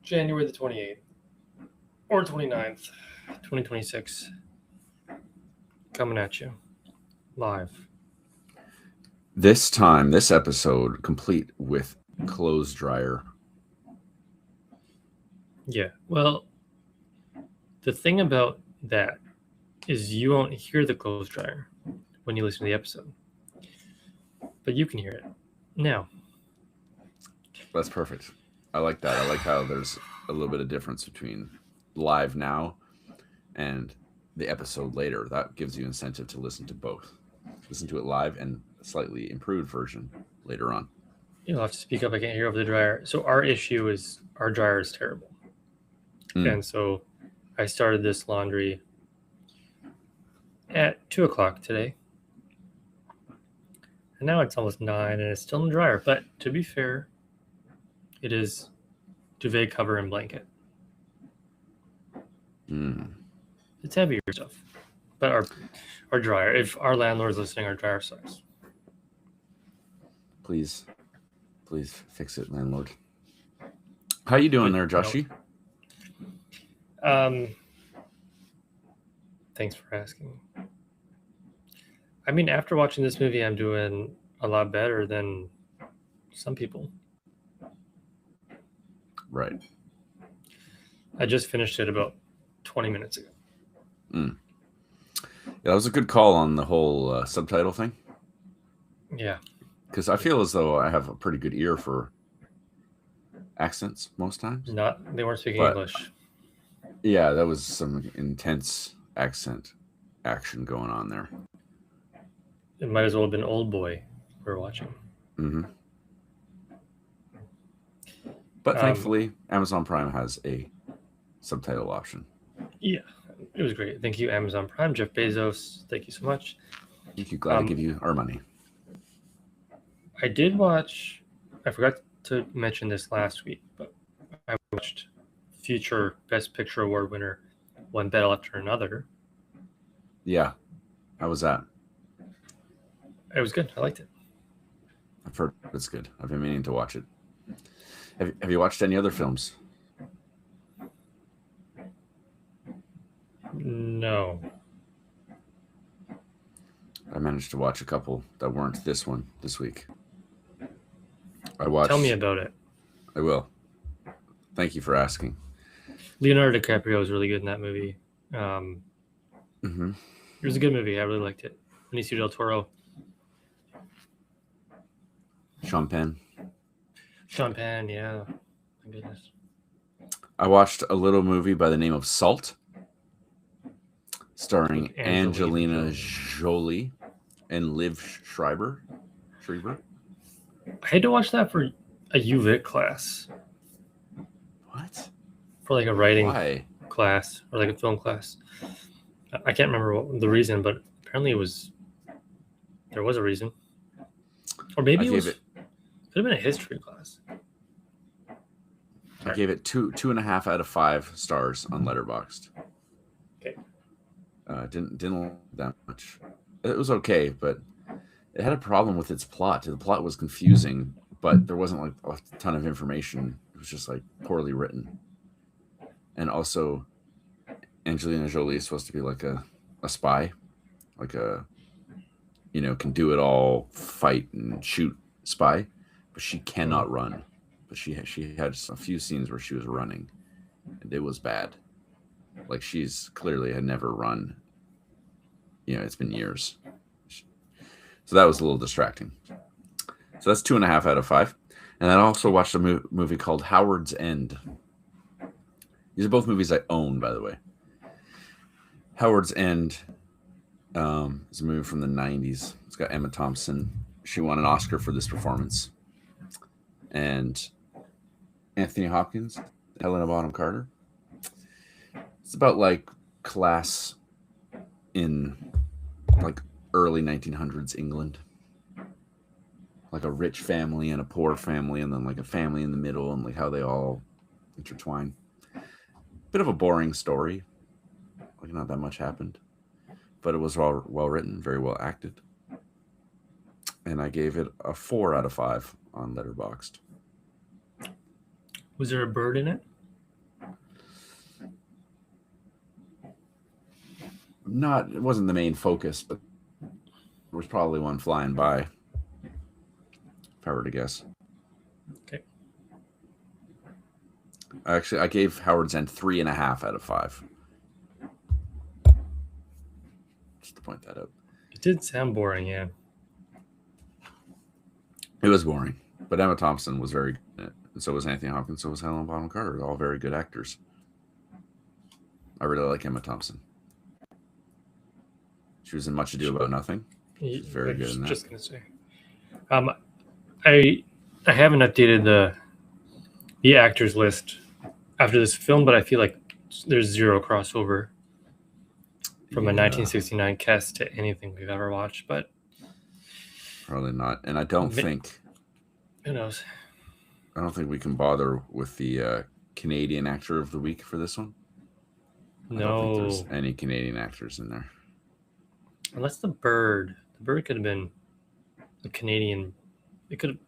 January the 28th or 29th, 2026. Coming at you live. This time, this episode, complete with clothes dryer. Yeah. Well, the thing about that is you won't hear the clothes dryer when you listen to the episode, but you can hear it now. That's perfect. I like that. I like how there's a little bit of difference between live now and the episode later. That gives you incentive to listen to both. Listen to it live and a slightly improved version later on. You'll have to speak up. I can't hear over the dryer. So our issue is our dryer is terrible. And so I started this laundry at 2 o'clock today. And now it's almost 9 and it's still in the dryer. But to be fair, it is duvet cover and blanket. It's heavier stuff. But our dryer, if our landlord's listening, our dryer sucks. Please fix it, landlord. How you doing there, Joshy? Thanks for asking. I mean, after watching this movie, I'm doing a lot better than some people. Right. I just finished it about 20 minutes ago. Yeah, that was a good call on the whole subtitle thing. Yeah. Because I feel as though I have a pretty good ear for accents most times. They weren't speaking English. Yeah, that was some intense accent action going on there. It might as well have been Old Boy we were watching. Mm-hmm. But thankfully, Amazon Prime has a subtitle option. Yeah, it was great. Thank you, Amazon Prime. Jeff Bezos, thank you so much. Thank you. Glad to give you our money. I did watch, I forgot to mention this last week, but I watched future Best Picture Award winner, One Battle After Another. Yeah. How was that? It was good. I liked it. I've heard it's good. I've been meaning to watch it. Have you watched any other films? No. I managed to watch a couple that weren't this one this week. Tell me about it. I will. Thank you for asking. Leonardo DiCaprio was really good in that movie. It was a good movie. I really liked it. Benicio del Toro. Sean Penn, yeah. My goodness. I watched a little movie by the name of Salt, starring Angelina Jolie and Liv Schreiber. I had to watch that for a UVic class. What? For like a writing class or like a film class. I can't remember the reason, but apparently there was a reason. Or maybe it could have been a history class. I gave it 2.5 out of 5 stars on Letterboxd. Okay. Didn't like that much. It was okay, but it had a problem with its plot. The plot was confusing, but there wasn't like a ton of information. It was just like poorly written. And also, Angelina Jolie is supposed to be like a spy, like a, can do it all, fight and shoot spy, but she cannot run. But she had a few scenes where she was running, and it was bad. Like she's clearly had never run. It's been years. So that was a little distracting. So that's 2.5 out of 5. And I also watched a movie called Howard's End. These are both movies I own, by the way. Howard's End is a movie from the 90s. It's got Emma Thompson. She won an Oscar for this performance. And Anthony Hopkins, Helena Bonham Carter. It's about like class in like early 1900s England. Like a rich family and a poor family, and then like a family in the middle, and like how they all intertwine. Bit of a boring story. Like not that much happened, but it was well written, very well acted. And I gave it a 4 out of 5 on Letterboxd. Was there a bird in it? It wasn't the main focus, but there was probably one flying by. If I were to guess. Okay. Actually, I gave Howard's End 3.5 out of 5. Just to point that out. It did sound boring, yeah. It was boring, but Emma Thompson was very good in it. And so was Anthony Hopkins, so was Helena Bonham Carter. All very good actors. I really like Emma Thompson. She was in Much Ado About Nothing. She's very good in that. Just gonna say, I haven't updated the actors list after this film, but I feel like there's zero crossover from a 1969 cast to anything we've ever watched. But probably not, and I don't think. Who knows? I don't think we can bother with the Canadian Actor of the Week for this one. No, I don't think there's any Canadian actors in there. Unless The Bird. The Bird could have been a Canadian. It could have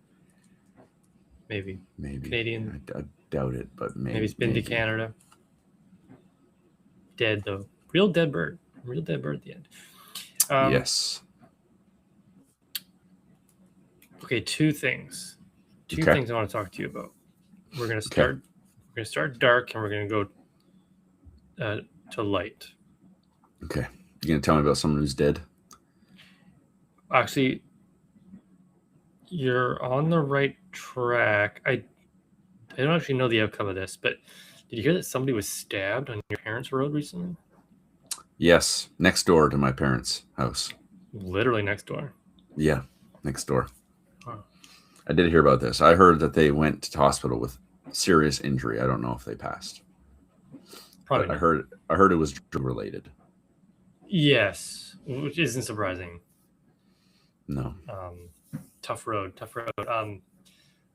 maybe Canadian. I doubt it, but maybe it's been to Canada. Dead though. Real dead bird at the end. Yes. Okay, two things I want to talk to you about. We're gonna start. Okay. We're gonna start dark, and we're gonna go to light. Okay, you gonna tell me about someone who's dead? Actually, you're on the right track. I don't actually know the outcome of this, but did you hear that somebody was stabbed on your parents' road recently? Yes, next door to my parents' house. Literally next door. Yeah, next door. Huh. I did hear about this. I heard that they went to hospital with serious injury. I don't know if they passed. Probably. I heard it was drug related. Yes, which isn't surprising. No. Tough road.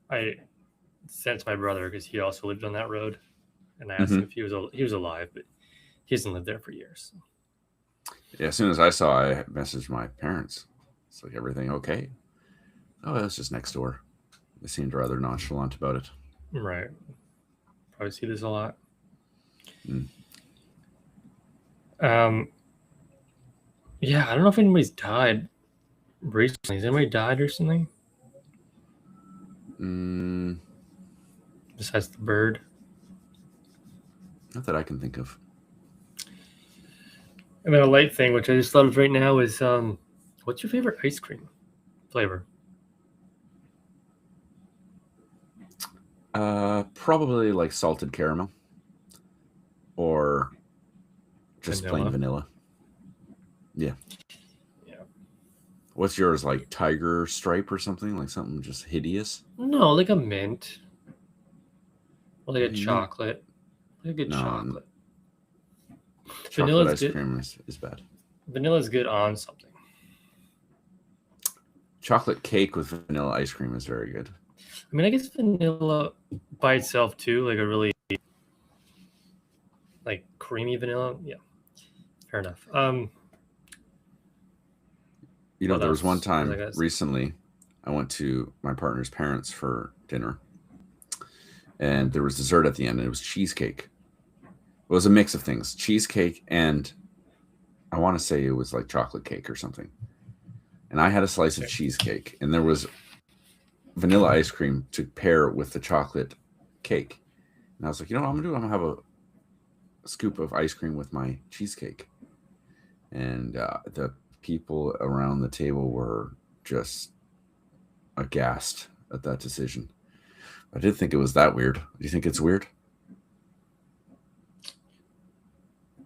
I sent my brother because he also lived on that road, and I asked him if he was alive, but he hasn't lived there for years. So. Yeah, as soon as I saw, I messaged my parents. It's like, everything okay? Oh, that's just next door. They seemed rather nonchalant about it. Right. Probably see this a lot. Yeah, I don't know if anybody's died recently. Has anybody died recently? Besides The Bird? Not that I can think of. And then a light thing, which I just thought of right now, is what's your favorite ice cream flavor? Probably like salted caramel or just plain vanilla. Yeah. What's yours, like tiger stripe or something? Like something just hideous? No, like a mint. Or like a chocolate. Like a good chocolate. Chocolate ice cream is bad. Vanilla's good on something. Chocolate cake with vanilla ice cream is very good. I mean, I guess vanilla by itself too, like a really like creamy vanilla. Yeah, fair enough. There was one time recently I went to my partner's parents for dinner, and there was dessert at the end, and it was cheesecake. It was a mix of things, cheesecake and I want to say it was like chocolate cake or something. And I had a slice of cheesecake, and there was vanilla ice cream to pair with the chocolate cake. And I was like, you know what I'm gonna do? I'm gonna have a scoop of ice cream with my cheesecake. And the people around the table were just aghast at that decision. I did think it was that weird. Do you think it's weird?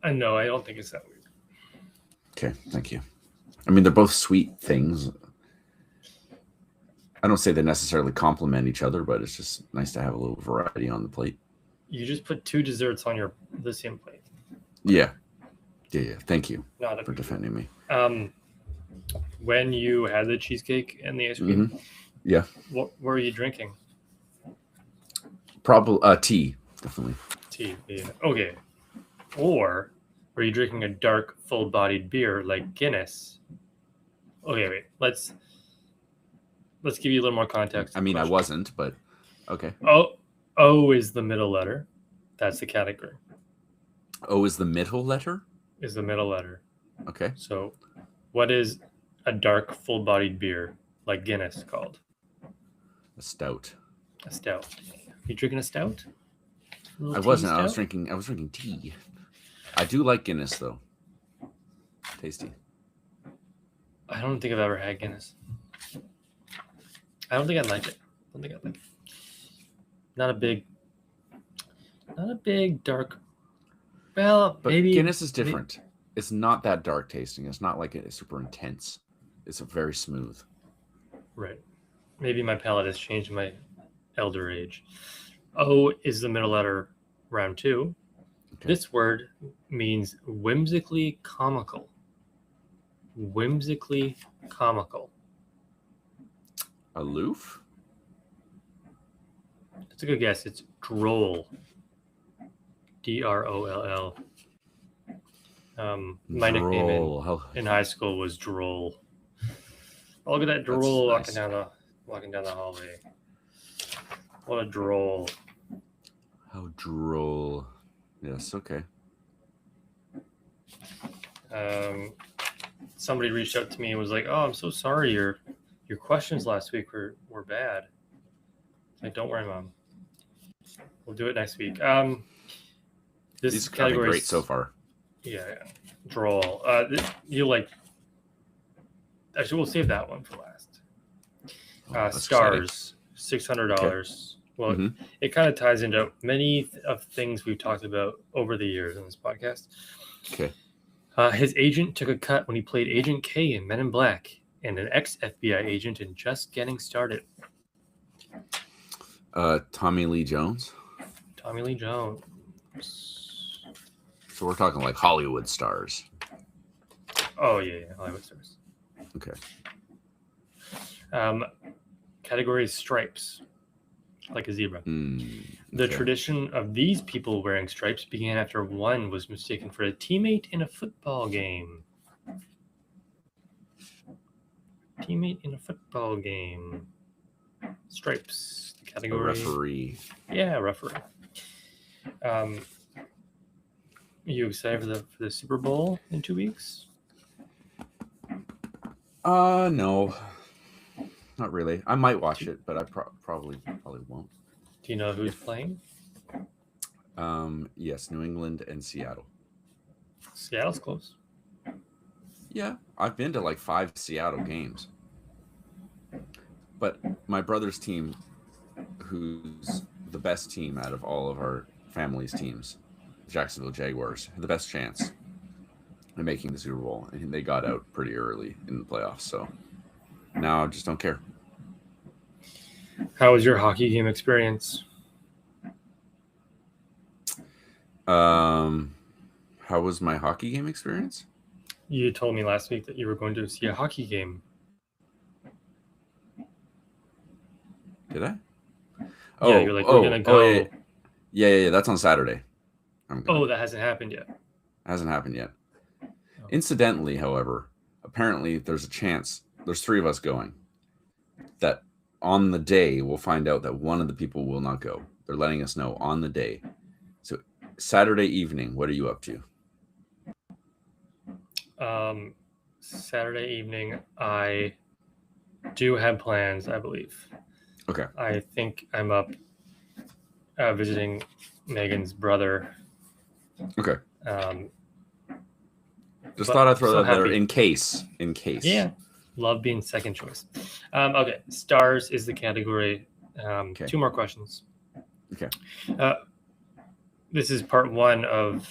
No, I don't think it's that weird. Okay, thank you. I mean, they're both sweet things. I don't say they necessarily complement each other, but it's just nice to have a little variety on the plate. You just put two desserts on the same plate. Yeah. Thank you for defending me. When you had the cheesecake and the ice cream, yeah. What were you drinking? Probably tea, definitely. Tea, yeah. Okay. Or were you drinking a dark, full-bodied beer like Guinness? Okay, wait. Let's give you a little more context. I mean, I wasn't, but okay. O is the middle letter. That's the category. O is the middle letter? Is the middle letter. Okay. So, what is a dark, full-bodied beer like Guinness called? A stout. A stout. You drinking a stout? I wasn't. I was drinking tea. I do like Guinness though. Tasty. I don't think I've ever had Guinness. I don't think I'd like it. Not a big dark. Well, but maybe Guinness is different. It's not that dark tasting. It's not like it's super intense. It's very smooth. Right. Maybe my palate has changed in my elder age. O is the middle letter, round 2. Okay. This word means whimsically comical. Whimsically comical. Aloof? That's a good guess. It's droll. DROLL. My nickname in high school was Droll. Oh, look at that droll walking down the hallway. What a droll. How droll. Yes, okay. Somebody reached out to me and was like, "Oh, I'm so sorry. Your questions last week were bad." Like, don't worry, Mom. We'll do it next week. This category great so far. Yeah. Droll. You like. Actually, we'll save that one for last. Stars, $600. Okay. Well, it kind of ties into many of things we've talked about over the years in this podcast. Okay. His agent took a cut when he played Agent K in Men in Black and an ex-FBI agent in Just Getting Started. Tommy Lee Jones. Tommy Lee Jones. So we're talking like Hollywood stars. Oh, yeah, Hollywood stars. Okay. Category is stripes, like a zebra. Okay. The tradition of these people wearing stripes began after one was mistaken for a teammate in a football game. Stripes. The category. A referee. Yeah, referee. You excited for the Super Bowl in 2 weeks? No, not really. I might watch it, but I probably won't. Do you know who's playing? Yes, New England and Seattle. Seattle's close. Yeah, I've been to like 5 Seattle games. But my brother's team, who's the best team out of all of our family's teams, Jacksonville Jaguars, had the best chance in making the Super Bowl, and they got out pretty early in the playoffs. So now I just don't care. How was your hockey game experience? How was my hockey game experience? You told me last week that you were going to see a hockey game. Did I? Yeah, you're like, we're going to go. Yeah. That's on Saturday. That hasn't happened yet. Hasn't happened yet. Oh. Incidentally, however, apparently there's a chance, there's 3 of us going, that on the day we'll find out that one of the people will not go. They're letting us know on the day. So Saturday evening, what are you up to? Saturday evening, I do have plans, I believe. Okay. I think I'm up visiting Megan's brother. Okay. Just thought I'd throw that there in case. Yeah. Love being second choice. Okay. Stars is the category. Okay. 2 more questions. Okay. This is part one of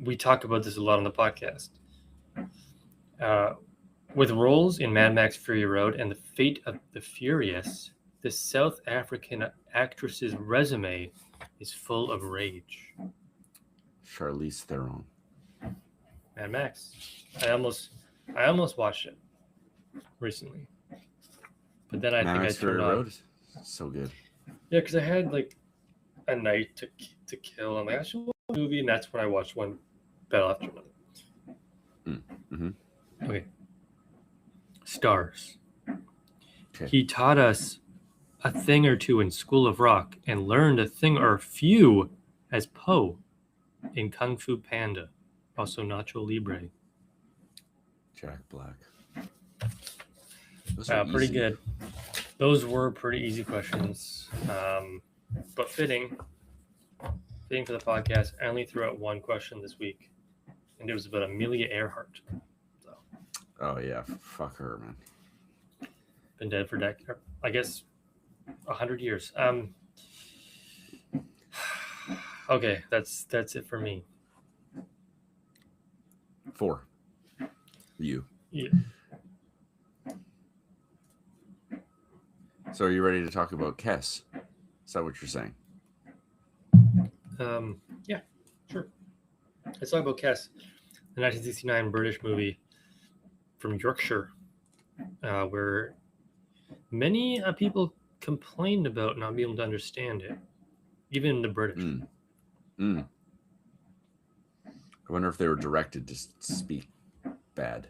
we talk about this a lot on the podcast. With roles in Mad Max Fury Road and The Fate of the Furious, the South African actress's resume is full of rage. Charlize Theron. Mad Max. I almost watched it recently, but then I think I turned on. So good. Yeah, because I had like a night to kill. I'm like, I should watch a movie, and that's when I watched one battle after another. Mm-hmm. Okay. Stars. Okay. He taught us a thing or two in School of Rock and learned a thing or few as Po in Kung Fu Panda. Also, Nacho Libre. Jack Black. Pretty good. Those were pretty easy questions, but fitting for the podcast. I only threw out one question this week, and it was about Amelia Earhart. So. Oh yeah, fuck her, man. Been dead for I guess 100 years. Okay, that's it for me. 4. You. Yeah. So are you ready to talk about Kes? Is that what you're saying? Yeah, sure. Let's talk about Kes, the 1969 British movie from Yorkshire, where many people complained about not being able to understand it, even the British. I wonder if they were directed to speak bad,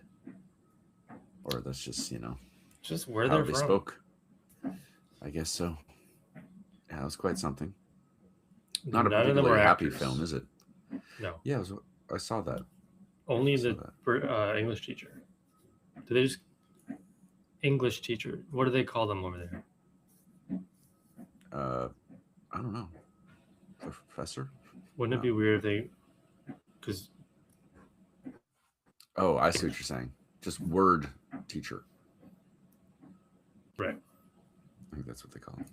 or that's just just where how they spoke. I guess so. Yeah, it was quite something. Not a particularly happy film, is it? No. Yeah, I saw that. Only the English teacher. Do they just English teacher? What do they call them over there? I don't know. Professor? Wouldn't it be weird if they? Because. Oh, I see what you're saying. Just word teacher. Right. I think that's what they call it.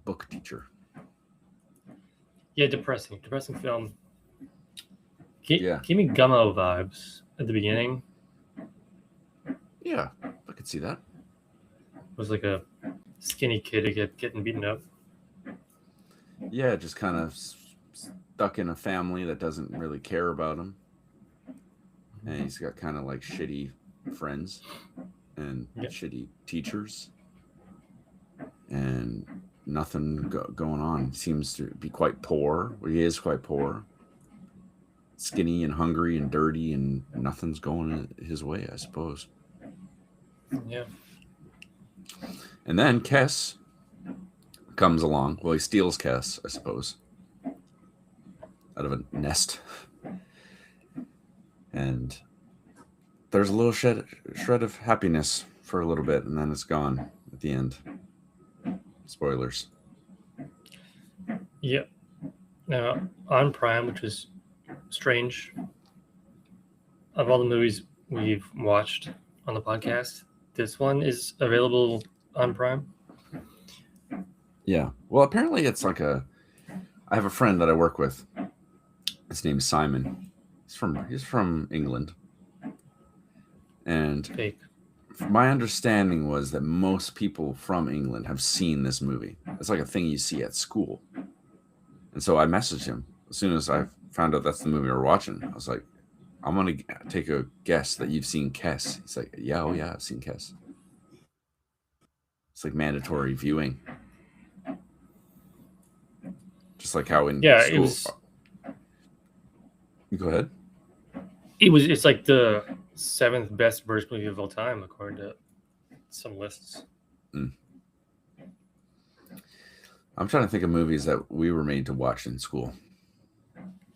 Book teacher. Yeah, depressing film. Give me Gummo vibes at the beginning. Yeah, I could see that. It was like a skinny kid getting beaten up. Yeah, just kind of stuck in a family that doesn't really care about him. And he's got kind of like shitty friends and shitty teachers. And nothing going on. He seems to be quite poor. Well, he is quite poor. Skinny and hungry and dirty, and nothing's going his way, I suppose. Yeah. And then Kes comes along. Well, he steals Kes, I suppose, out of a nest. And there's a little shred of happiness for a little bit, and then it's gone at the end. Spoilers. Yeah. Now, on Prime, which was strange, of all the movies we've watched on the podcast, this one is available on Prime. Yeah. Well, apparently it's like I have a friend that I work with. His name's Simon. He's from England. And Fake. My understanding was that most people from England have seen this movie. It's like a thing you see at school. And so I messaged him as soon as I found out that's the movie we're watching. I was like, I'm going to take a guess that you've seen Kes. He's like, yeah, I've seen Kes. It's like mandatory viewing. Just like how in school. It was. Go ahead. It's like the 7th best British movie of all time, according to some lists. I'm trying to think of movies that we were made to watch in school.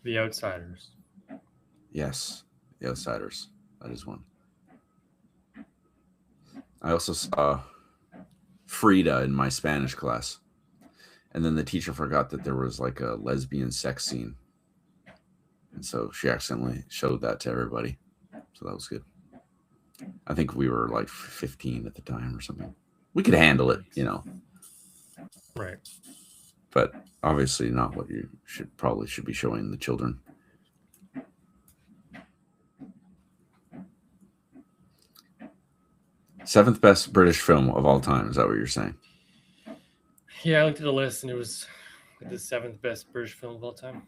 The Outsiders. Yes, The Outsiders. That is one. I also saw Frida in my Spanish class. And then the teacher forgot that there was like a lesbian sex scene. And so she accidentally showed that to everybody. So that was good. I think we were like 15 at the time or something. We could handle it, Right. But obviously not what you should be showing the children. Seventh best British film of all time. Is that what you're saying? Yeah, I looked at the list and it was the 7th best British film of all time.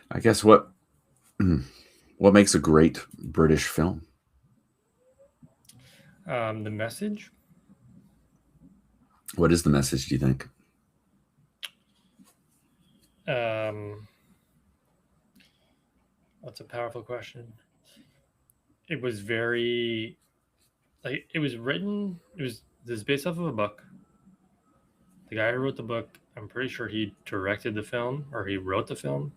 I guess what makes a great British film? The message. What is the message, do you think? That's a powerful question. It was very, it was written. This is based off of a book. The guy who wrote the book I'm pretty sure he directed the film, or he wrote the film.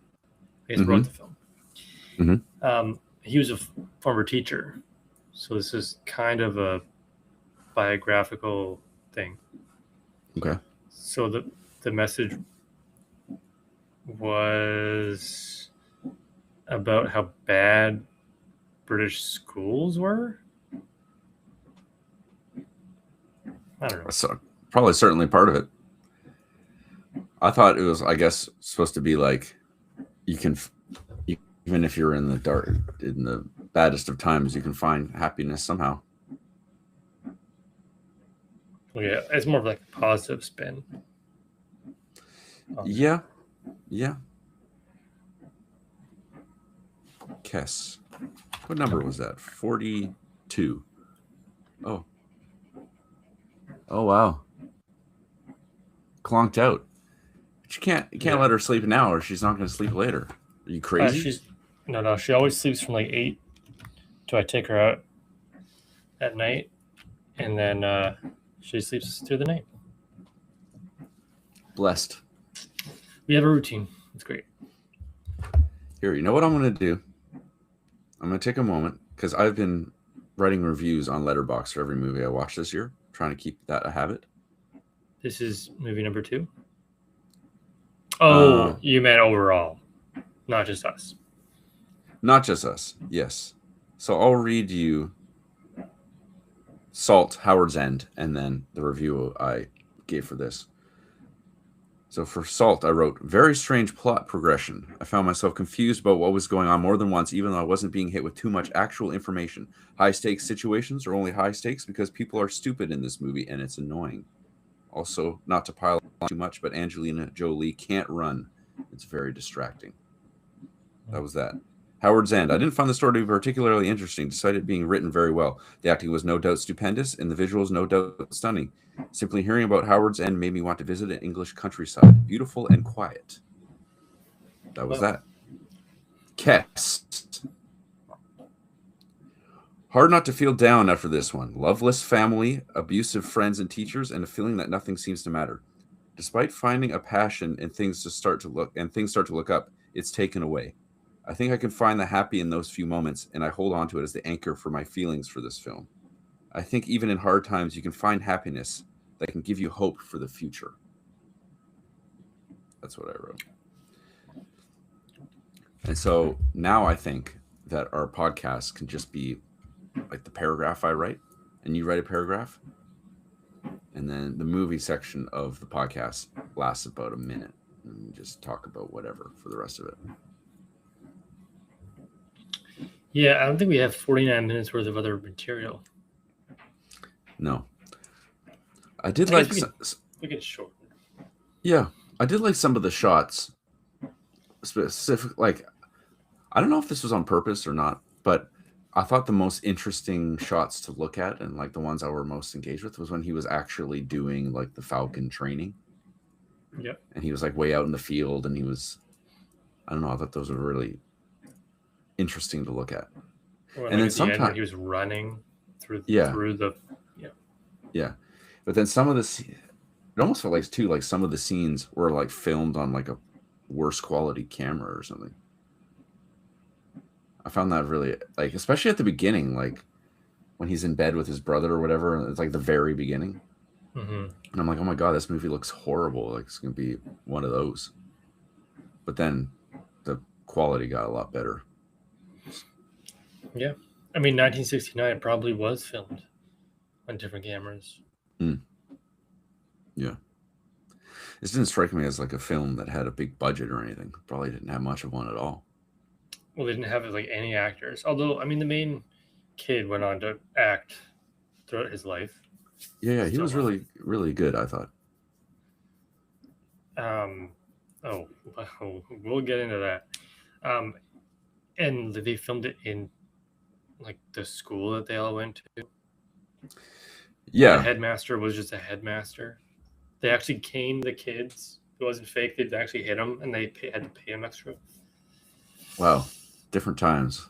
I guess wrote the film. He was a former teacher, so this is kind of a biographical thing. Okay. So the message was about how bad British schools were. I don't know. So, probably certainly part of it. I thought it was, I guess, supposed to be like even if you're in the baddest of times, you can find happiness somehow. Yeah, it's more of like a positive spin. Yeah. Kess. What number was that? 42. Oh, wow. Clonked out. But you can't let her sleep now, or she's not going to sleep later. Are you crazy? No. She always sleeps from like 8 till I take her out at night, and then she sleeps through the night. Blessed. We have a routine. It's great. Here, you know what I'm going to do? I'm going to take a moment, because I've been writing reviews on Letterboxd for every movie I watch this year, trying to keep that a habit. This is movie number 2? Oh, you meant overall, not just us. Not just us, yes. So I'll read you Salt, Howard's End, and then the review I gave for this. So for Salt, I wrote, very strange plot progression. I found myself confused about what was going on more than once, even though I wasn't being hit with too much actual information. High-stakes situations are only high stakes because people are stupid in this movie, and it's annoying. Also, not to pile on too much, but Angelina Jolie can't run. It's very distracting. That was that. Howard's End. I didn't find the story to be particularly interesting, despite it being written very well. The acting was no doubt stupendous, and the visuals no doubt stunning. Simply hearing about Howard's End made me want to visit an English countryside. Beautiful and quiet. That was that. Kess. Hard not to feel down after this one. Loveless family, abusive friends and teachers, and a feeling that nothing seems to matter. Despite finding a passion and things start to look up, it's taken away. I think I can find the happy in those few moments, and I hold on to it as the anchor for my feelings for this film. I think even in hard times, you can find happiness that can give you hope for the future. That's what I wrote. And so now I think that our podcast can just be like the paragraph I write, and you write a paragraph, and then the movie section of the podcast lasts about a minute, and we just talk about whatever for the rest of it. Yeah, I don't think we have 49 minutes worth of other material. No. I did like... We can shorten. Yeah, I did like some of the shots. Specific, like, I don't know if this was on purpose or not, but I thought the most interesting shots to look at, and like the ones I were most engaged with, was when he was actually doing like the Falcon training. Yeah. And he was like way out in the field, and he was... I don't know, I thought those were really interesting to look at. Or and then sometimes he was running through the but then some of the it almost felt like too like some of the scenes were like filmed on like a worse quality camera or something. I found that really, like, especially at the beginning, like when he's in bed with his brother or whatever, and it's like the very beginning. And I'm like, oh my god, this movie looks horrible, like it's gonna be one of those. But then the quality got a lot better. Yeah. I mean, 1969 probably was filmed on different cameras. Yeah. This didn't strike me as like a film that had a big budget or anything. Probably didn't have much of one at all. Well, they didn't have like any actors. Although, I mean, the main kid went on to act throughout his life. Yeah, he was really, really good, I thought. We'll get into that. And they filmed it in like the school that they all went to. Yeah. The headmaster was just a headmaster. They actually caned the kids. It wasn't fake. They actually hit them, and they had to pay them extra. Wow. Different times.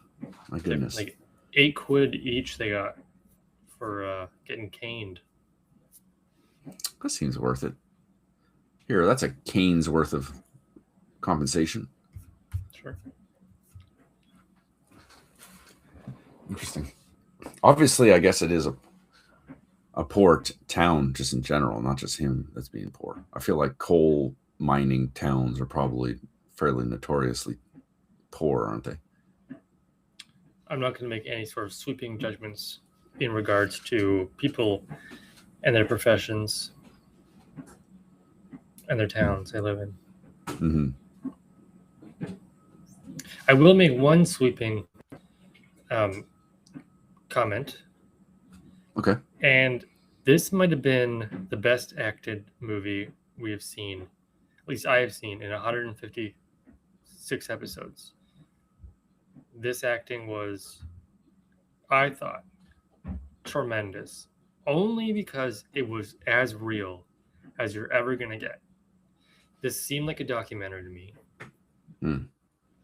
My goodness. Like £8 each they got for getting caned. That seems worth it. Here, that's a cane's worth of compensation. Sure. Interesting. Obviously, I guess it is a poor town just in general, not just him that's being poor. I feel like coal mining towns are probably fairly notoriously poor, aren't they? I'm not going to make any sort of sweeping judgments in regards to people and their professions and their towns they live in. Mm-hmm. I will make one sweeping comment. Okay. And this might have been the best acted movie we have seen, at least I have seen, in 156 episodes. This acting was, I thought, tremendous. Only because it was as real as you're ever going to get. This seemed like a documentary to me. None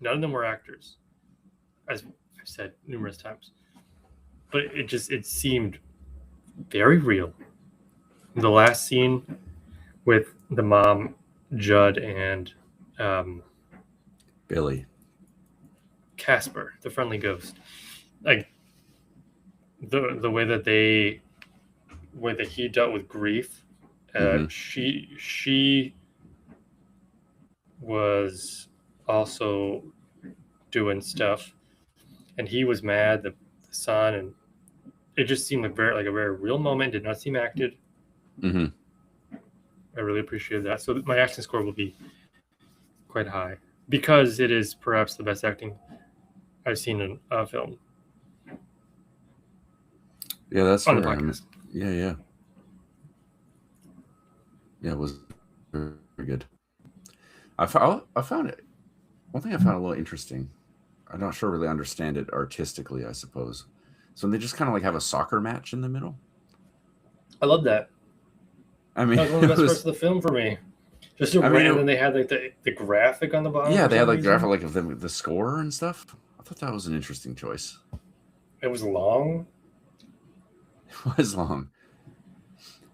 of them were actors, as I've said numerous times. But it seemed very real. The last scene with the mom, Judd, and Billy, Casper, the friendly ghost, like the way that he dealt with grief. She was also doing stuff, and he was mad, the son, and it just seemed like a very real moment. Did not seem acted. Mm-hmm. I really appreciated that. So my acting score will be quite high because it is perhaps the best acting I've seen in a film. Yeah, that's on the podcast. Yeah, it was very good. I found it. One thing I found a little interesting. I'm not sure really understand it artistically, I suppose. So they just kind of like have a soccer match in the middle. I love that. I mean, that was one of the best parts of the film for me. Just and then they had like the graphic on the bottom. Yeah, they had like graphic like of the score and stuff. I thought that was an interesting choice. It was long. It was long.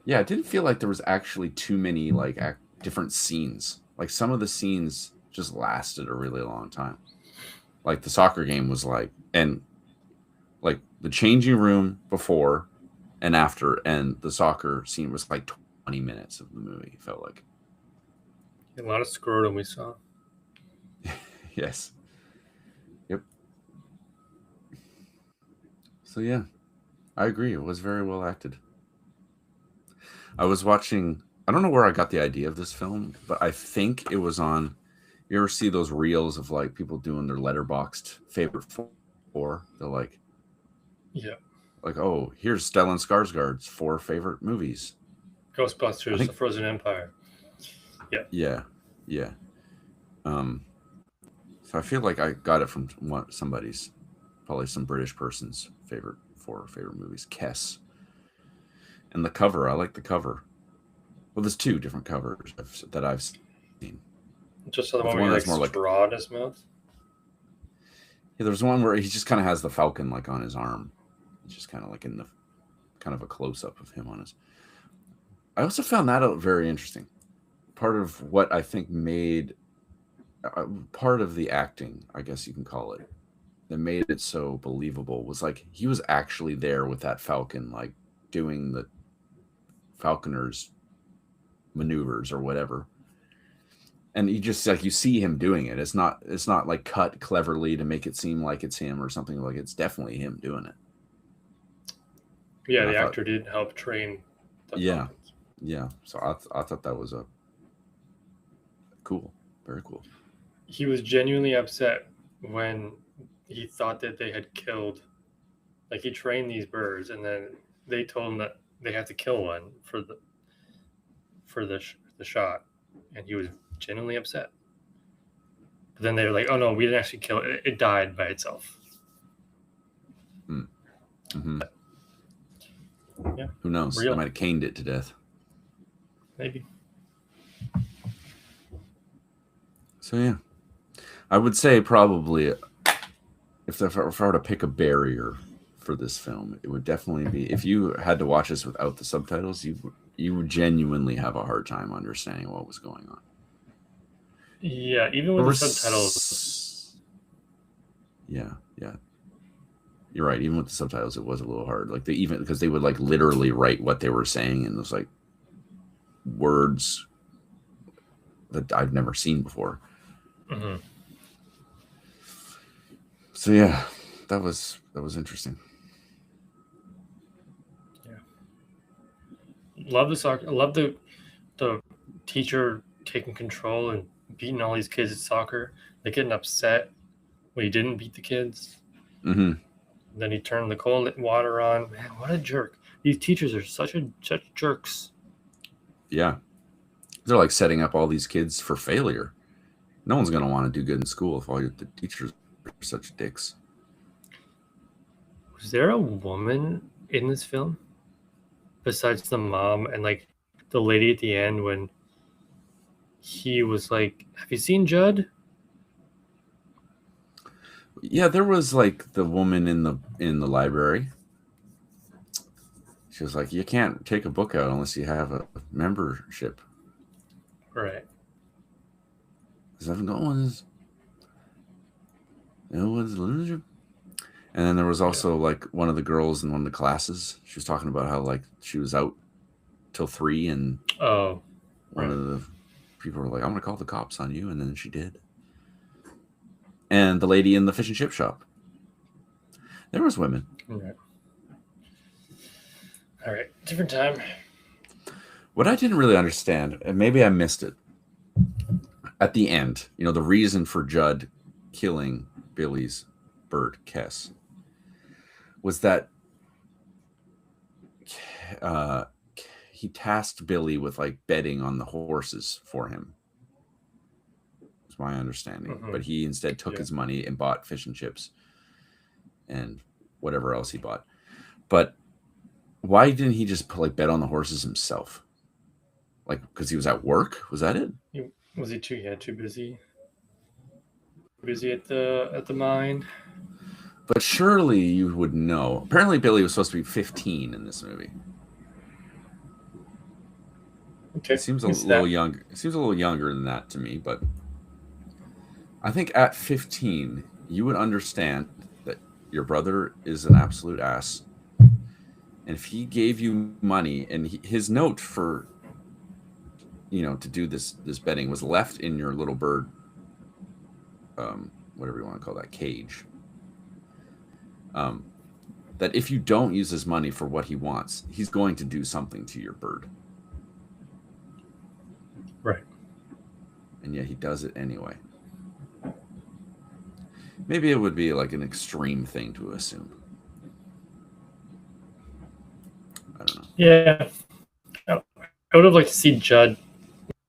Yeah, it didn't feel like there was actually too many like different scenes. Like some of the scenes just lasted a really long time. Like the soccer game was like, and like the changing room before and after, and the soccer scene was like 20 minutes of the movie. It felt like a lot of scrotum we saw. Yes. Yep. So yeah, I agree. It was very well acted. I was watching. I don't know where I got the idea of this film, but I think it was on. You ever see those reels of like people doing their Letterboxd favorite four? They're like, yeah, like, oh, here's Stellan Skarsgård's 4 favorite movies. Ghostbusters, The Frozen Empire. Yeah. So I feel like I got it from somebody's, probably some British person's 4 favorite movies. Kess. And the cover, I like the cover. Well, there's 2 different covers that I've seen. Just the one where he like straw in his mouth? Yeah, there's one where he just kind of has the falcon like on his arm. It's just kind of like in the kind of a close-up of him on his. I also found that out very interesting. Part of what I think made part of the acting, I guess you can call it, that made it so believable was like he was actually there with that falcon, like doing the falconer's maneuvers or whatever. And you just like you see him doing it. It's not like cut cleverly to make it seem like it's him or something. Like it's definitely him doing it. Yeah, the actor did help train the falcons. Yeah. So I thought that was a cool, very cool. He was genuinely upset when he thought that they had killed, like he trained these birds and then they told him that they had to kill one for the shot, and he was genuinely upset. But then they were like, "Oh no, we didn't actually kill it; it died by itself." Mm-hmm. Yeah. Who knows? They might have caned it to death. Maybe. So yeah, I would say probably if I were to pick a barrier for this film, it would definitely be if you had to watch this without the subtitles, you you would genuinely have a hard time understanding what was going on. Yeah, even with the subtitles. Yeah. You're right. Even with the subtitles, it was a little hard. Like because they would like literally write what they were saying in those like words that I've never seen before. Mm-hmm. So yeah, that was interesting. Yeah, love the soccer. I love the teacher taking control and beating all these kids at soccer. They're getting upset when he didn't beat the kids. Mm-hmm. Then he turned the cold water on. Man, what a jerk! These teachers are such jerks. Yeah, they're like setting up all these kids for failure. No one's gonna want to do good in school if all the teachers are such dicks. Was there a woman in this film besides the mom and like the lady at the end when he was like, "Have you seen Judd?" Yeah, there was like the woman in the library. She was like, "You can't take a book out unless you have a membership." Right. And then there was also like one of the girls in one of the classes. She was talking about how like she was out till 3, and one of the people were like, "I'm gonna call the cops on you," and then she did. And the lady in the fish and chip shop. There was women. Right. All right, different time. What I didn't really understand, and maybe I missed it, at the end, the reason for Judd killing Billy's bird, Kes, was that he tasked Billy with like betting on the horses for him. That's my understanding. Mm-hmm. But he instead took his money and bought fish and chips and whatever else he bought. But why didn't he just like bet on the horses himself? Like, because he was at work? Was that it? Was he too busy? Busy at the mine? But surely you would know. Apparently Billy was supposed to be 15 in this movie. Okay. It seems a little younger. It seems a little younger than that to me, but I think at 15 you would understand that your brother is an absolute ass. And if he gave you money, and his note for to do this betting was left in your little bird, whatever you want to call that, cage. That if you don't use his money for what he wants, he's going to do something to your bird. Right. And yet he does it anyway. Maybe it would be like an extreme thing to assume. I don't know. Yeah. I would have liked to see Judd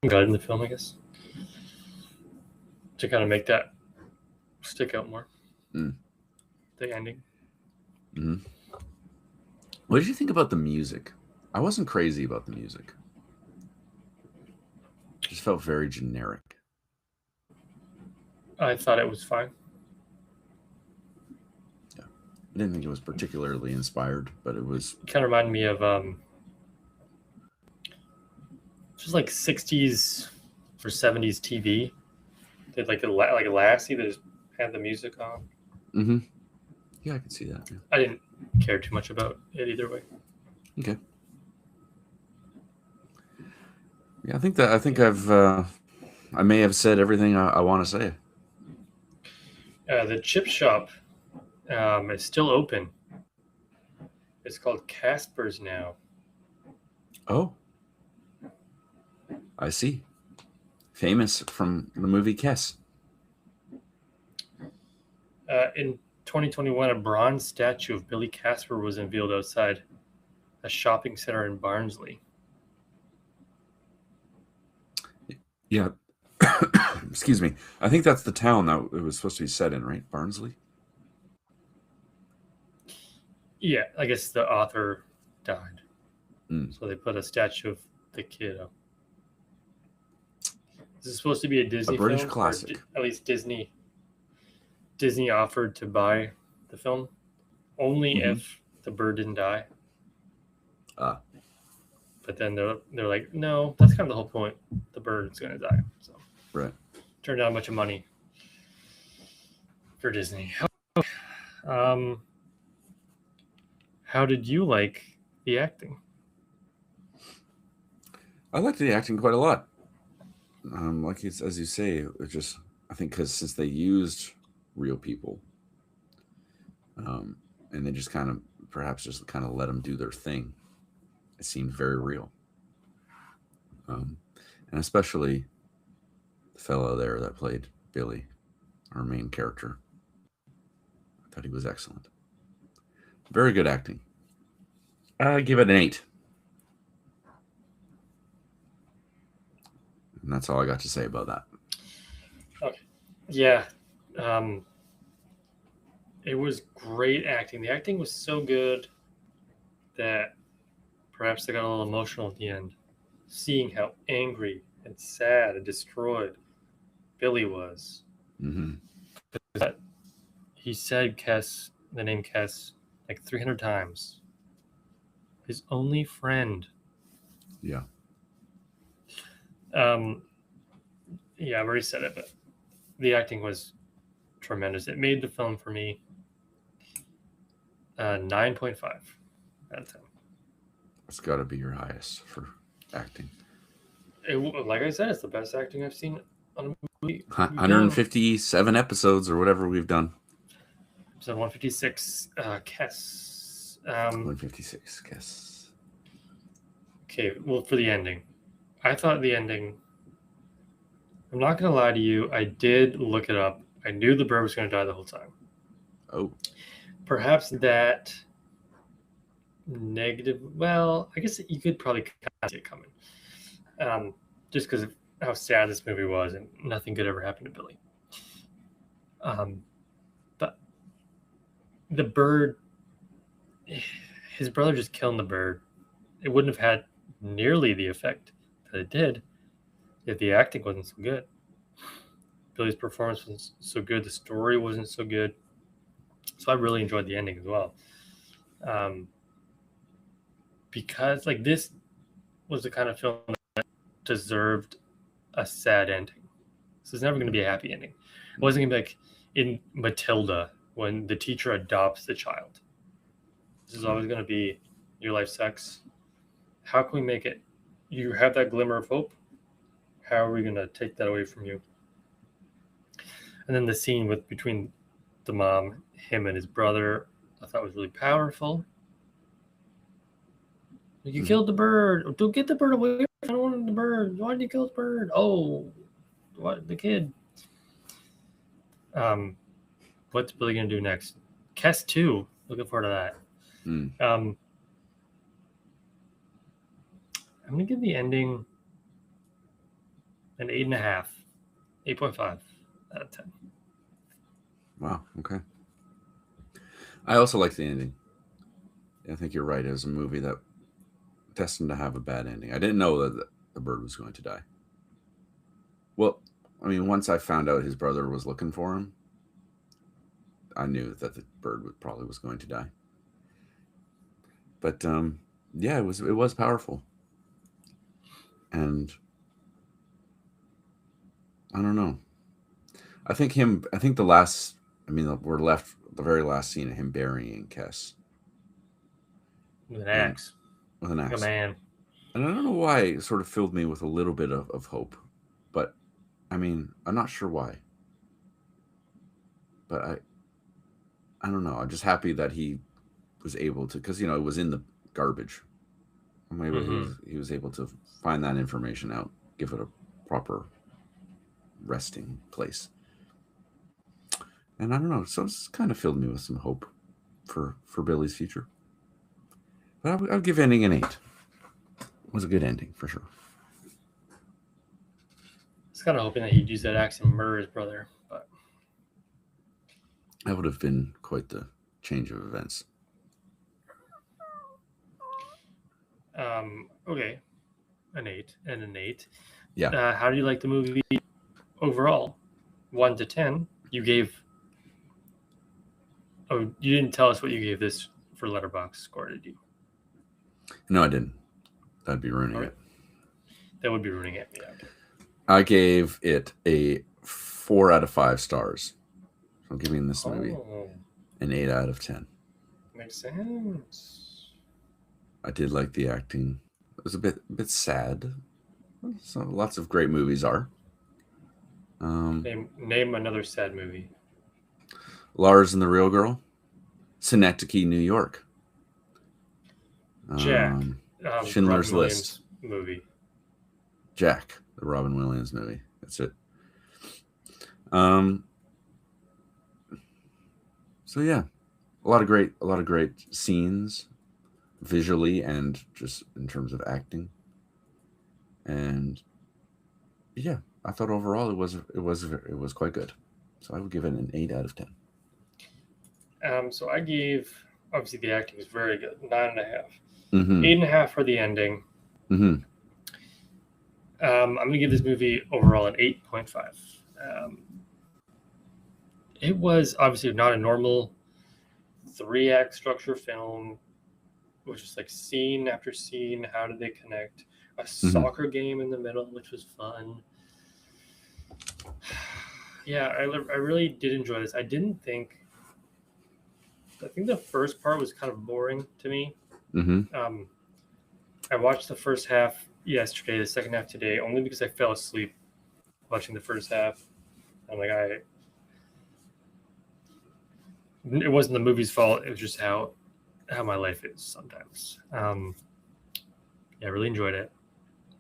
in the film, I guess, to kind of make that stick out more. The ending. Mm-hmm. What did you think about the music? I wasn't crazy about the music. It just felt very generic. I thought it was fine. Yeah. I didn't think it was particularly inspired, but it was... It kind of reminded me of just like 60s or 70s TV. They had like a Lassie that just had the music on. Mm-hmm. Yeah, I can see that. Yeah. I didn't care too much about it either way. Okay. Yeah, I think I may have said everything I want to say. The chip shop is still open. It's called Casper's now. Oh. I see. Famous from the movie Kes. In 2021, a bronze statue of Billy Casper was unveiled outside a shopping center in Barnsley. Yeah. Excuse me. I think that's the town that it was supposed to be set in, right? Barnsley? Yeah, I guess the author died. So they put a statue of the kid up. This is supposed to be a Disney film. A British classic. At least Disney offered to buy the film only if the bird didn't die. But but then they're like, no, that's kind of the whole point. The bird's going to die. So right. Turned out a bunch of money for Disney. How did you like the acting? I liked the acting quite a lot. Like it's, as you say, it just, I think because since they used real people, and they just kind of perhaps just kind of let them do their thing, it seemed very real. And especially the fellow there that played Billy, our main character. I thought he was excellent. Very good acting. I give it an 8. And that's all I got to say about that. Okay. Yeah. It was great acting. The acting was so good that perhaps I got a little emotional at the end, seeing how angry and sad and destroyed Billy was. Mm-hmm. He said Kes, the name Kes, like 300 times. His only friend. Yeah. Yeah, I've already said it, but the acting was tremendous. It made the film for me 9.5 out of 10. It's got to be your highest for acting. Like I said, it's the best acting I've seen on a movie. 157 episodes or whatever we've done. Episode 156, Kes. 156, Kes. Okay, well, for the ending. I thought the ending, I'm not going to lie to you, I did look it up. I knew the bird was going to die the whole time. Oh. Perhaps that negative, well, I guess you could probably see it coming. Just because of how sad this movie was and nothing good ever happened to Billy. But the bird, his brother just killing the bird, it wouldn't have had nearly the effect that it did if the acting wasn't so good. Billy's performance wasn't so good. The story wasn't so good. So I really enjoyed the ending as well. Because like this was the kind of film that deserved a sad ending. This is never going to be a happy ending. It wasn't going to be like in Matilda when the teacher adopts the child. This is always going to be your life sucks. How can we make it? You have that glimmer of hope. How are we going to take that away from you? And then the scene between the mom, him and his brother, I thought was really powerful. You killed the bird. Don't get the bird away. I don't want the bird. Why did you kill the bird? Oh, what the kid? What's Billy gonna do next? Kes 2. Looking forward to that. I'm gonna give the ending an 8.5, 8.5 out of 10. Wow. Okay. I also like the ending. I think you're right. It was a movie that destined to have a bad ending. I didn't know that the bird was going to die. Well, I mean, once I found out his brother was looking for him, I knew that the bird probably was going to die. But yeah, it was powerful, and I don't know. I think the last. I mean, we're left the very last scene of him burying Kes with an axe. With an axe. Like a man. And I don't know why it sort of filled me with a little bit of hope, but I mean, I'm not sure why. But I don't know. I'm just happy that he was able to, because it was in the garbage. Maybe he was able to find that information out, give it a proper resting place. And I don't know. So it's kind of filled me with some hope for Billy's future. But I'll give ending an 8. It was a good ending for sure. I was kind of hoping that he'd use that axe and murder his brother, but that would have been quite the change of events. Okay, an 8 and an 8. Yeah. How do you like the movie overall? 1 to 10. You gave. Oh, you didn't tell us what you gave this for Letterboxd score, did you? No, I didn't. That'd be ruining it. That would be ruining it. Yeah. I gave it a 4 out of 5 stars. So I'm giving this movie an 8 out of 10. Makes sense. I did like the acting. It was a bit sad. So lots of great movies are. Name another sad movie. Lars and the Real Girl. Synecdoche, New York. Jack. Schindler's List movie. Jack, the Robin Williams movie. That's it. So yeah, a lot of great scenes, visually and just in terms of acting. And yeah, I thought overall it was quite good. So I would give it an 8 out of 10. So I gave, obviously the acting is very good, 9.5. Mm-hmm. 8.5 for the ending. Mm-hmm. I'm going to give this movie overall an 8.5. It was obviously not a normal 3-act structure film, which is like scene after scene. How did they connect? A soccer game in the middle, which was fun. Yeah, I really did enjoy this. I think the first part was kind of boring to me. Mm-hmm. I watched the first half yesterday, the second half today, only because I fell asleep watching the first half. I'm like, it wasn't the movie's fault. It was just how my life is sometimes. Yeah, I really enjoyed it.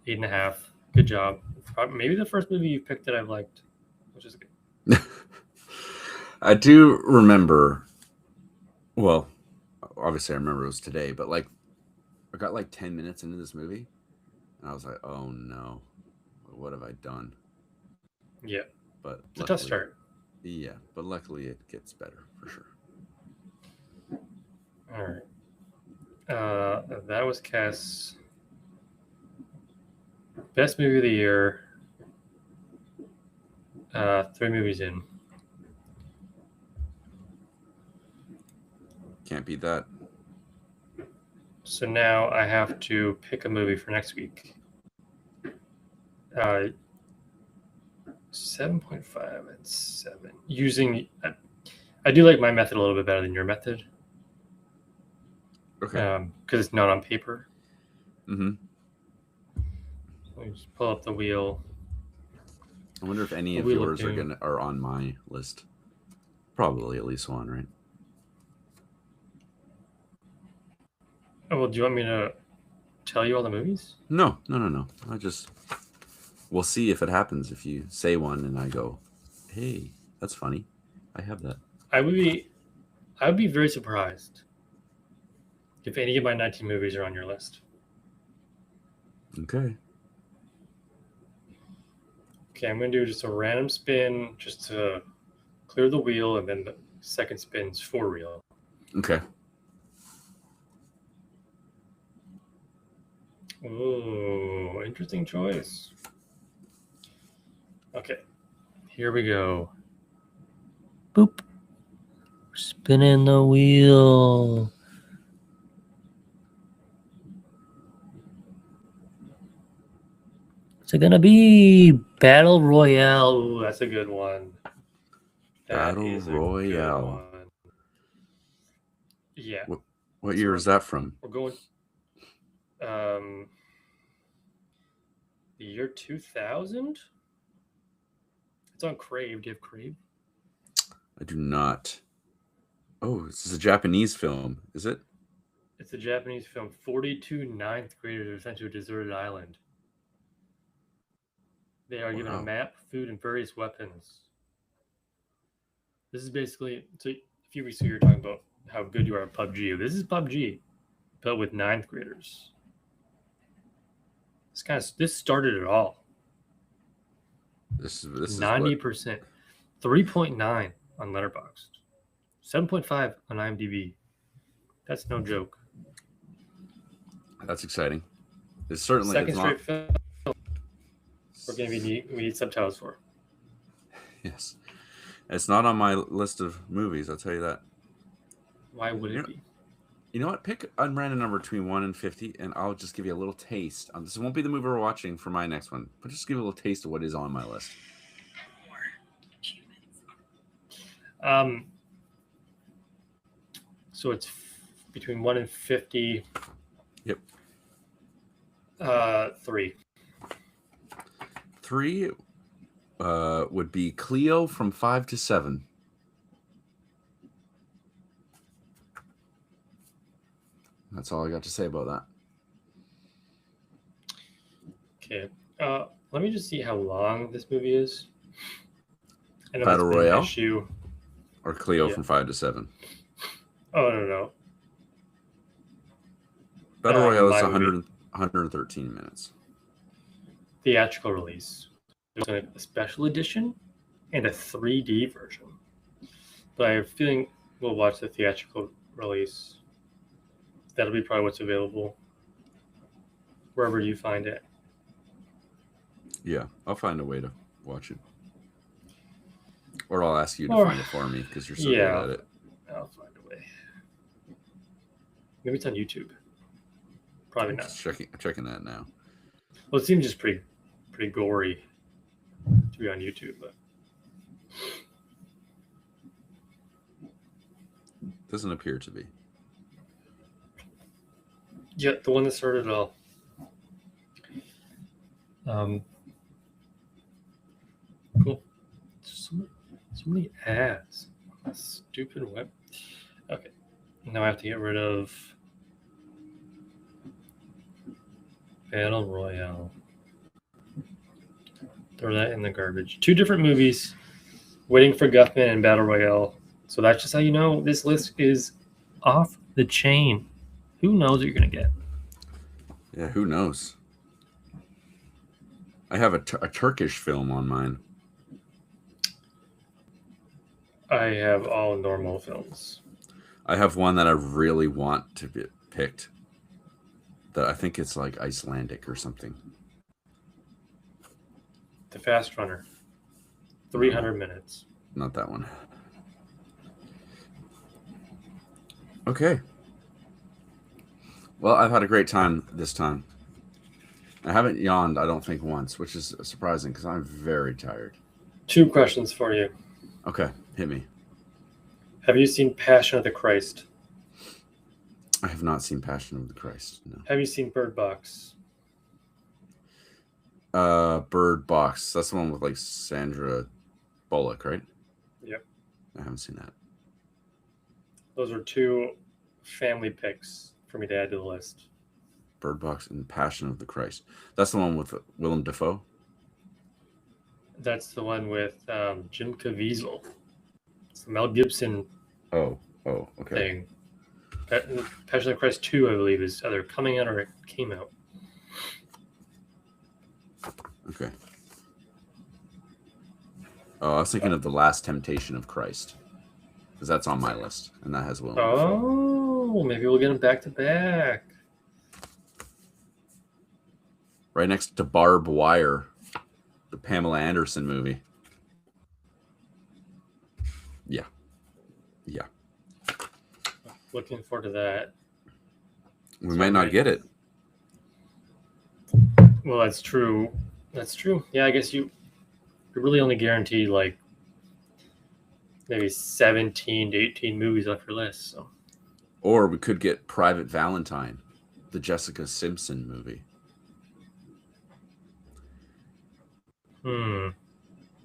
8.5. Good job. Maybe the first movie you picked that I've liked, which is good. I do remember. Well, obviously I remember it was today, but like I got like 10 minutes into this movie, and I was like, "Oh no, what have I done?" Yeah, but it's a tough start. Yeah, but luckily it gets better for sure. All right, that was Cass. Best movie of the year. 3 movies in. Can't beat that. So now I have to pick a movie for next week. 7.5 and 7. Using, I do like my method a little bit better than your method. Okay. Because it's not on paper. Mm-hmm. Let me just pull up the wheel. I wonder if any of yours are on my list. Probably at least one, right? Oh, well, do you want me to tell you all the movies? No. We'll see if it happens. If you say one and I go, hey, that's funny. I have that. I would be very surprised if any of my 19 movies are on your list. Okay. Okay, I'm going to do just a random spin just to clear the wheel, and then the second spin's for real. Okay. Oh, interesting choice. Okay, here we go. Boop. Spinning the wheel. What's it gonna be? Battle Royale. Ooh, that's a good one. Battle Royale. Yeah. What year is that from? We're going. The year 2000. It's on Crave. Do you have Crave? I do not. Oh, this is a Japanese film, is it? It's a Japanese film. 42 ninth graders are sent to a deserted island. They are given a map, food, and various weapons. This is basically, so a few weeks ago you were talking about how good you are at PUBG. This is PUBG, but with ninth graders. This started it all. This is 90%, 3.9 on Letterboxd, 7.5 on IMDb. That's no joke. That's exciting. It's certainly second straight film. We need subtitles for. Yes, it's not on my list of movies. I'll tell you that. Why would it be? You know what? Pick a random number between 1 and 50, and I'll just give you a little taste. This won't be the movie we're watching for my next one, but just give you a little taste of what is on my list. So it's between 1 and 50. Yep. 3. 3 would be Cleo from 5 to 7. That's all I got to say about that. Okay. Let me just see how long this movie is. Battle Royale? Issue. Or Cleo from 5 to 7? Oh, no. Battle Royale is 113 minutes. Theatrical release. There's a special edition and a 3D version. But I have a feeling we'll watch the theatrical release. That'll be probably what's available wherever you find it. Yeah, I'll find a way to watch it. Or I'll ask you to find it for me because you're so good at it. I'll find a way. Maybe it's on YouTube. Probably not. Checking that now. Well, it seems just pretty gory to be on YouTube, but doesn't appear to be. Yeah, the one that started it all. Cool. So many ads. Stupid web. Okay. Now I have to get rid of Battle Royale. Throw that in the garbage. 2 different movies. Waiting for Guffman and Battle Royale. So that's just how you know this list is off the chain. Who knows what you're going to get? Yeah, who knows? I have a Turkish film on mine. I have all normal films. I have one that I really want to be picked. That I think it's like Icelandic or something. The Fast Runner. 300 minutes. Not that one. Okay. Well, I've had a great time this time. I haven't yawned, I don't think, once, which is surprising because I'm very tired. 2 questions for you. Okay, hit me. Have you seen Passion of the Christ? I have not seen Passion of the Christ, no. Have you seen Bird Box? Bird Box. That's the one with like Sandra Bullock, right? Yep. I haven't seen that. Those are 2 family picks for me to add to the list. Bird Box and Passion of the Christ. That's the one with Willem Dafoe? That's the one with Jim Caviezel. It's the Mel Gibson okay. thing. Passion of the Christ 2, I believe, is either coming out or it came out. Okay. Oh, I was thinking of The Last Temptation of Christ. Because that's on my list. And that has Willem Dafoe. Oh, maybe we'll get them back to back. Right next to Barb Wire, the Pamela Anderson movie. Yeah. Looking forward to that. We might not get it. Well, that's true. Yeah, I guess you're really only guaranteed like maybe 17 to 18 movies off your list. So. Or we could get Private Valentine, the Jessica Simpson movie.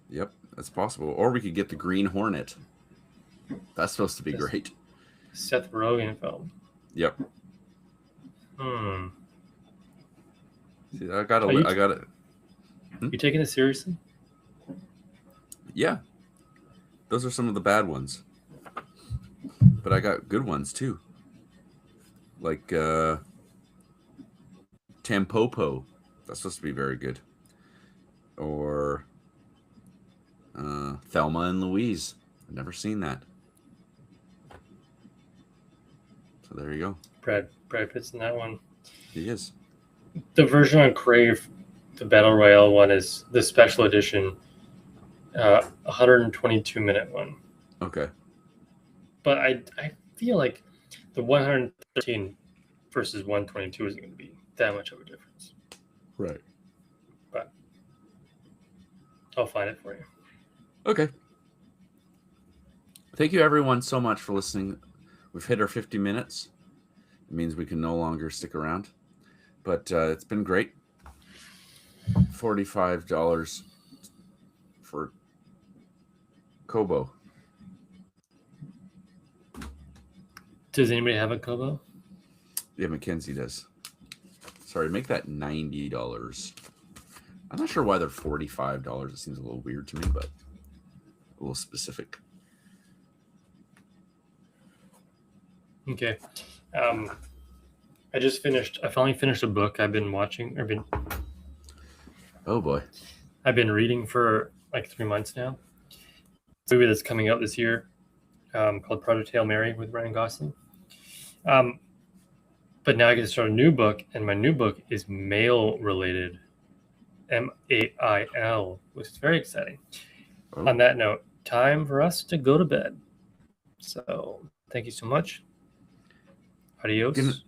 Yep, that's possible. Or we could get The Green Hornet. That's supposed to be great. Seth Rogen film. Yep. See, I got it. You taking it seriously? Yeah. Those are some of the bad ones. But I got good ones too. Like Tampopo. That's supposed to be very good. Or Thelma and Louise. I've never seen that. So there you go. Brad Pitt's in that one. He is. The version on Crave, the Battle Royale one, is the special edition, 122-minute one. Okay. But I feel like the 113 versus 122 isn't going to be that much of a difference. Right. But I'll find it for you. Okay. Thank you, everyone, so much for listening. We've hit our 50 minutes. It means we can no longer stick around. But it's been great. $45 for Kobo. Does anybody have a Kobo? Yeah, Mackenzie does. Sorry, make that $90. I'm not sure why they're $45. It seems a little weird to me, but a little specific. Okay. I finally finished a book I've been watching. Oh boy. I've been reading for like 3 months now. It's a movie that's coming out this year called Project Hail Mary with Ryan Gosling. But now I get to start a new book, and my new book is mail related. MAIL, which is very exciting. Oh. On that note, time for us to go to bed. So thank you so much. Adios.